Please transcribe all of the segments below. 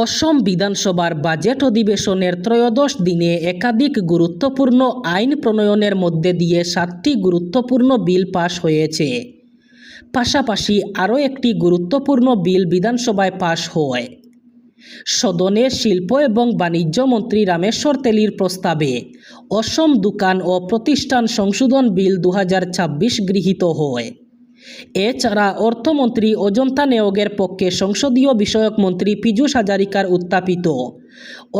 অসম বিধানসভার বাজেট অধিবেশনের ত্রয়োদশ দিনে একাধিক গুরুত্বপূর্ণ আইন প্রণয়নের মধ্যে দিয়ে 7টি গুরুত্বপূর্ণ বিল পাশ হয়েছে। পাশাপাশি আরও একটি গুরুত্বপূর্ণ বিল বিধানসভায় পাশ হয়। সদনে শিল্প এবং বাণিজ্য মন্ত্রী রামেশ্বর তেলির প্রস্তাবে অসম দোকান ও প্রতিষ্ঠান সংশোধন বিল 2026 গৃহীত হয়। এছাড়া অর্থমন্ত্রী অজন্তা নেওগের পক্ষে সংসদীয় বিষয়ক মন্ত্রী পীযূষ হাজারিকার উত্থাপিত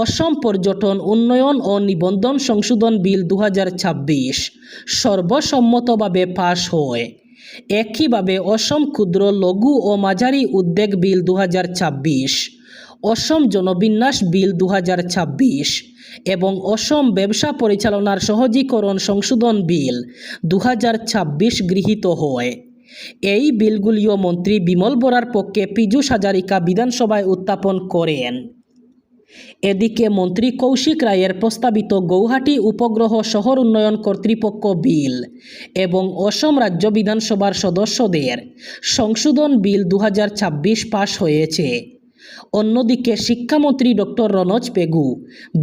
অসম পর্যটন উন্নয়ন ও নিবন্ধন সংশোধন বিল 2026 সর্বসম্মতভাবে পাশ হয়। একইভাবে অসম ক্ষুদ্র লঘু ও মাঝারি উদ্যোগ বিল 2026, অসম জনবিন্যাস বিল 2026 এবং অসম ব্যবসা পরিচালনার সহজীকরণ সংশোধন বিল 2026 গৃহীত হয়। এই বিলগুলিও মন্ত্রী বিমল বরার পক্ষে পীযূষ হাজারিকা বিধানসভায় উত্থাপন করেন। এদিকে মন্ত্রী কৌশিক রায়ের প্রস্তাবিত গৌহাটি উপগ্রহ শহর উন্নয়ন কর্তৃপক্ষ বিল এবং অসম রাজ্য বিধানসভার সদস্যদের সংশোধন বিল 2026 পাশ হয়েছে। অন্যদিকে শিক্ষামন্ত্রী ডক্টর রনোজ পেগু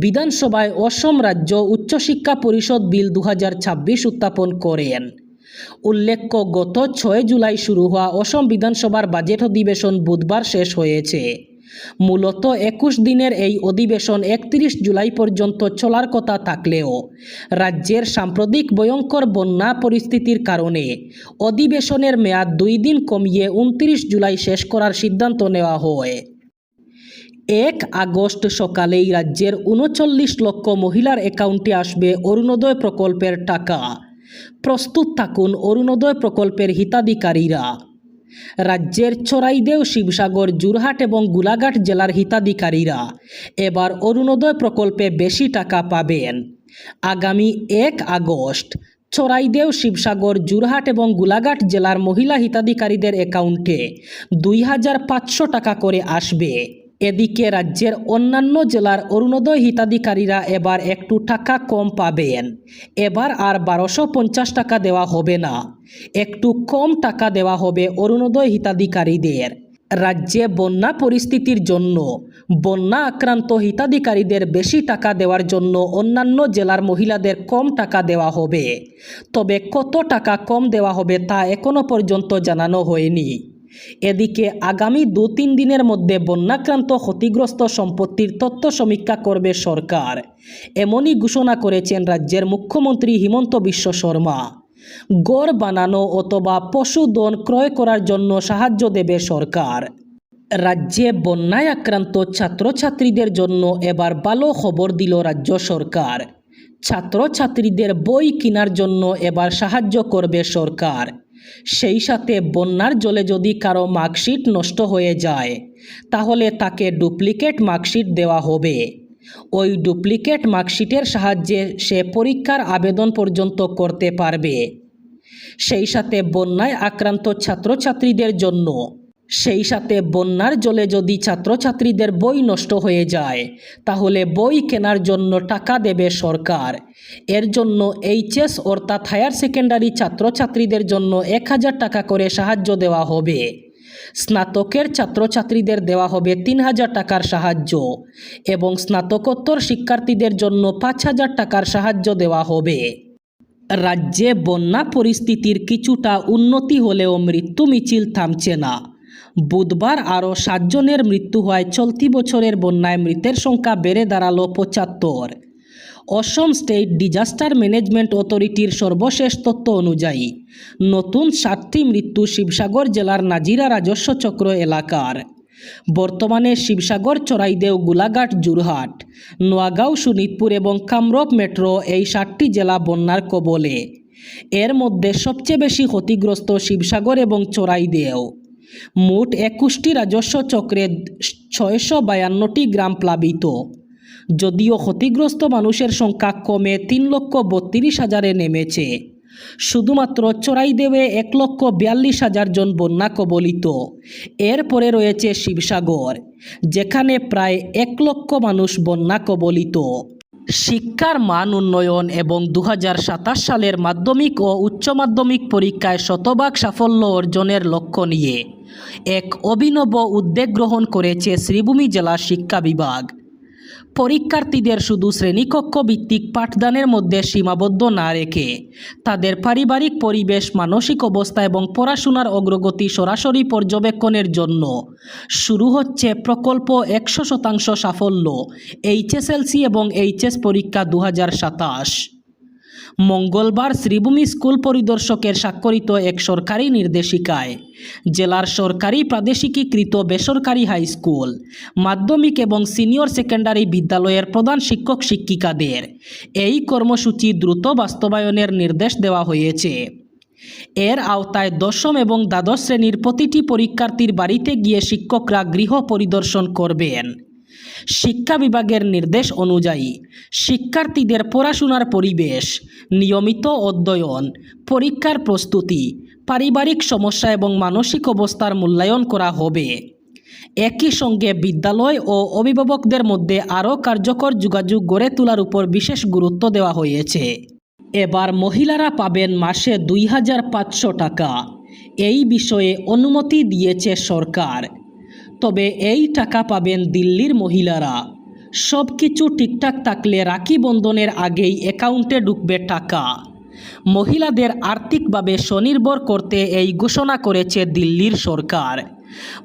বিধানসভায় অসম রাজ্য উচ্চশিক্ষা পরিষদ বিল 2026 উত্থাপন করেন। উল্লেখ্য, গত 6 জুলাই শুরু হওয়া অসম বিধানসভার বাজেট অধিবেশন বুধবার শেষ হয়েছে। মূলত 21 দিনের এই অধিবেশন 31 জুলাই পর্যন্ত চলার কথা থাকলেও রাজ্যের সাম্প্রতিক ভয়ঙ্কর বন্যা পরিস্থিতির কারণে অধিবেশনের মেয়াদ 2 দিন কমিয়ে 29 জুলাই শেষ করার সিদ্ধান্ত নেওয়া হয়। 1 আগস্ট সকালেই রাজ্যের 39 লক্ষ মহিলার অ্যাকাউন্টে আসবে অরুণোদয় প্রকল্পের টাকা। প্রস্তুত থাকুন অরুণোদয় প্রকল্পের হিতাধিকারীরা। রাজ্যের চড়াইদেও, শিবসাগর, যোরহাট এবং গোলাঘাট জেলার হিতাধিকারীরা এবার অরুণোদয় প্রকল্পে বেশি টাকা পাবেন। আগামী 1 আগস্ট চড়াইদেও, শিবসাগর, যোরহাট এবং গোলাঘাট জেলার মহিলা হিতাধিকারীদের অ্যাকাউন্টে 2500 টাকা করে আসবে। এদিকে রাজ্যের অন্যান্য জেলার অরুণোদয় হিতাধিকারীরা এবার একটু টাকা কম পাবেন। এবার আর 1250 টাকা দেওয়া হবে না, একটু কম টাকা দেওয়া হবে অরুণোদয় হিতাধিকারীদের। রাজ্যে বন্যা পরিস্থিতির জন্য বন্যা আক্রান্ত হিতাধিকারীদের বেশি টাকা দেওয়ার জন্য অন্যান্য জেলার মহিলাদের কম টাকা দেওয়া হবে। তবে কত টাকা কম দেওয়া হবে তা এখনও পর্যন্ত জানানো হয়নি। এদিকে আগামী 2-3 দিনের মধ্যে বন্যাক্রান্ত ক্ষতিগ্রস্ত সম্পত্তির তথ্য সমীক্ষা করবে সরকার, এমনই ঘোষণা করেছেন রাজ্যের মুখ্যমন্ত্রী হিমন্ত বিশ্ব শর্মা। গড় বানানো অথবা পশুধন ক্রয় করার জন্য সাহায্য দেবে সরকার। রাজ্যে বন্যায় আক্রান্ত ছাত্রছাত্রীদের জন্য এবার ভালো খবর দিল রাজ্য সরকার। ছাত্রছাত্রীদের বই কেনার জন্য এবার সাহায্য করবে সরকার। সেই সাথে বন্যার জলে যদি কারো মার্কশিট নষ্ট হয়ে যায় তাহলে তাকে ডুপ্লিকেট মার্কশিট দেওয়া হবে। ওই ডুপ্লিকেট মার্কশিটের সাহায্যে সে পরীক্ষার আবেদন পর্যন্ত করতে পারবে। সেই সাথে বন্যায় আক্রান্ত ছাত্রছাত্রীদের জন্য বন্যার জলে যদি ছাত্রছাত্রীদের বই নষ্ট হয়ে যায় তাহলে বই কেনার জন্য টাকা দেবে সরকার। এর জন্য এইচএস অর্থাৎ হায়ার সেকেন্ডারি ছাত্রছাত্রীদের জন্য 1000 টাকা করে সাহায্য দেওয়া হবে। স্নাতকের ছাত্রছাত্রীদের দেওয়া হবে 3000 টাকার সাহায্য এবং স্নাতকোত্তর শিক্ষার্থীদের জন্য 5000 টাকার সাহায্য দেওয়া হবে। রাজ্যে বন্যা পরিস্থিতির কিছুটা উন্নতি হলেও মৃত্যু মিছিল থামছে না। বুধবার আরও 7 জনের মৃত্যু হয়। চলতি বছরের বন্যায় মৃতের সংখ্যা বেড়ে দাঁড়ালো 75। অসম স্টেট ডিজাস্টার ম্যানেজমেন্ট অথরিটির সর্বশেষ তথ্য অনুযায়ী নতুন 7টি মৃত্যু শিবসাগর জেলার নাজিরা রাজস্ব চক্র এলাকার। বর্তমানে শিবসাগর, চড়াইদেও, গোলাঘাট, যোরহাট, নোয়াগাঁও, শোনিতপুর এবং কামরূপ মেট্রো এই 7টি জেলা বন্যার কবলে। এর মধ্যে সবচেয়ে বেশি ক্ষতিগ্রস্ত শিবসাগর এবং চড়াইদেও। মোট 21টি রাজস্ব চক্রে 652টি গ্রাম প্লাবিত। যদিও ক্ষতিগ্রস্ত মানুষের সংখ্যা কমে 3,32,000-এ নেমেছে। শুধুমাত্র চড়াইদেওয়ে 1,42,000 জন বন্যা কবলিত। এরপরে রয়েছে শিবসাগর, যেখানে প্রায় 1 লক্ষ মানুষ বন্যা কবলিত। শিক্ষার মান উন্নয়ন এবং 2027 সালের মাধ্যমিক ও উচ্চ মাধ্যমিক পরীক্ষায় শতভাগ সাফল্য অর্জনের লক্ষ্য নিয়ে এক অভিনব উদ্যোগ গ্রহণ করেছে শ্রীভূমি জেলা শিক্ষা বিভাগ। পরীক্ষার্থীদের শুধু শ্রেণীকক্ষ ভিত্তিক পাঠদানের মধ্যে সীমাবদ্ধ না রেখে তাদের পারিবারিক পরিবেশ, মানসিক অবস্থা এবং পড়াশোনার অগ্রগতি সরাসরি পর্যবেক্ষণের জন্য শুরু হচ্ছে প্রকল্প 100% সাফল্য এইচএসএলসি এবং এইচএস পরীক্ষা 2027। মঙ্গলবার শ্রীভূমি স্কুল পরিদর্শকের স্বাক্ষরিত এক সরকারি নির্দেশিকায় জেলার সরকারি প্রাদেশিকীকৃত বেসরকারি হাই স্কুল, মাধ্যমিক এবং সিনিয়র সেকেন্ডারি বিদ্যালয়ের প্রধান শিক্ষক শিক্ষিকাদের এই কর্মসূচি দ্রুত বাস্তবায়নের নির্দেশ দেওয়া হয়েছে। এর আওতায় দশম এবং দ্বাদশ শ্রেণীর প্রতিটি পরীক্ষার্থীর বাড়িতে গিয়ে শিক্ষকরা গৃহ পরিদর্শন করবেন। শিক্ষা বিভাগের নির্দেশ অনুযায়ী শিক্ষার্থীদের পড়াশোনার পরিবেশ, নিয়মিত অধ্যয়ন, পরীক্ষার প্রস্তুতি, পারিবারিক সমস্যা এবং মানসিক অবস্থার মূল্যায়ন করা হবে। একই সঙ্গে বিদ্যালয় ও অভিভাবকদের মধ্যে আরও কার্যকর যোগাযোগ গড়ে তোলার উপর বিশেষ গুরুত্ব দেওয়া হয়েছে। এবার মহিলারা পাবেন মাসে 2500 টাকা। এই বিষয়ে অনুমতি দিয়েছে সরকার। তবে এই টাকা পাবেন দিল্লির মহিলারা। সব কিছু ঠিকঠাক থাকলে রাখি বন্ধনের আগেই অ্যাকাউন্টে ঢুকবে টাকা। মহিলাদের আর্থিকভাবে স্বনির্ভর করতে এই ঘোষণা করেছে দিল্লির সরকার।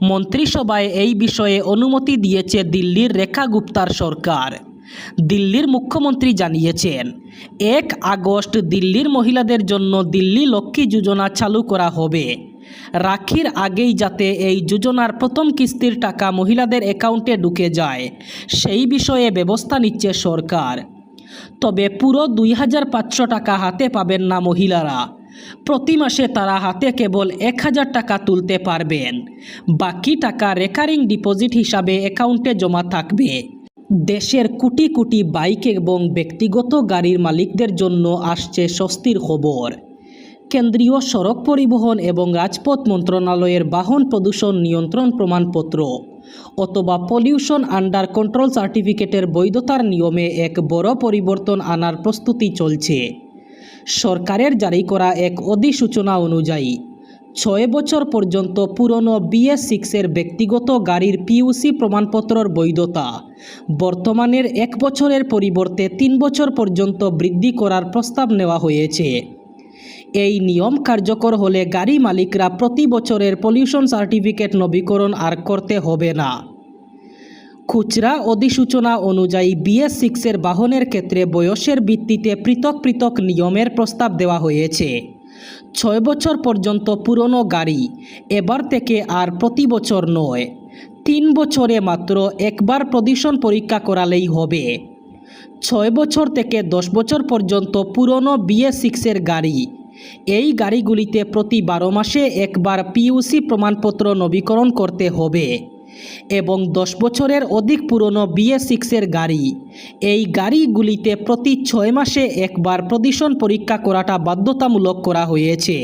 মন্ত্রিসভায় এই বিষয়ে অনুমতি দিয়েছে দিল্লির রেখা গুপ্তার সরকার। দিল্লির মুখ্যমন্ত্রী জানিয়েছেন, 1 আগস্ট দিল্লির মহিলাদের জন্য দিল্লি লক্ষ্মী যোজনা চালু করা হবে। রাখির আগেই যাতে এই যোজনার প্রথম কিস্তির টাকা মহিলাদের অ্যাকাউন্টে ঢুকে যায় সেই বিষয়ে ব্যবস্থা নিচ্ছে সরকার। তবে পুরো 2500 টাকা হাতে পাবেন না মহিলারা। প্রতি মাসে তারা হাতে কেবল 1000 টাকা তুলতে পারবেন। বাকি টাকা রেকারিং ডিপোজিট হিসাবে অ্যাকাউন্টে জমা থাকবে। দেশের কোটি কোটি বাইক এবং ব্যক্তিগত গাড়ির মালিকদের জন্য আসছে স্বস্তির খবর। কেন্দ্রীয় সড়ক পরিবহন এবং রাজপথ মন্ত্রণালয়ের বাহন প্রদূষণ নিয়ন্ত্রণ প্রমাণপত্র অথবা পলিউশন আন্ডার কন্ট্রোল সার্টিফিকেটের বৈধতার নিয়মে এক বড় পরিবর্তন আনার প্রস্তুতি চলছে। সরকারের জারি করা এক অধিসূচনা অনুযায়ী 6 বছর পর্যন্ত পুরনো BS6 ব্যক্তিগত গাড়ির পিইউসি প্রমাণপত্রর বৈধতা বর্তমানের 1 বছরের পরিবর্তে 3 বছর পর্যন্ত বৃদ্ধি করার প্রস্তাব নেওয়া হয়েছে। এই নিয়ম কার্যকর হলে গাড়ি মালিকরা প্রতি বছরের পলিউশন সার্টিফিকেট নবীকরণ আর করতে হবে না। খুচরা অধিসূচনা অনুযায়ী BS6 বাহনের ক্ষেত্রে বয়সের ভিত্তিতে পৃথক পৃথক নিয়মের প্রস্তাব দেওয়া হয়েছে। 6 বছর পর্যন্ত পুরনো গাড়ি এবার থেকে আর প্রতি বছর নয়, 3 বছরে মাত্র একবার প্রদূষণ পরীক্ষা করালেই হবে। 6 বছর থেকে 10 বছর পর্যন্ত পুরনো BS6 গাড়ি, এই গাড়িগুলিতে প্রতি 12 মাসে একবার পিইউসি প্রমাণপত্র নবীকরণ করতে হবে এবং 10 বছরের অধিক পুরনো BS6 গাড়ি, এই গাড়িগুলিতে প্রতি 6 মাসে একবার প্রদূষণ পরীক্ষা করাটা বাধ্যতামূলক করা হয়েছে।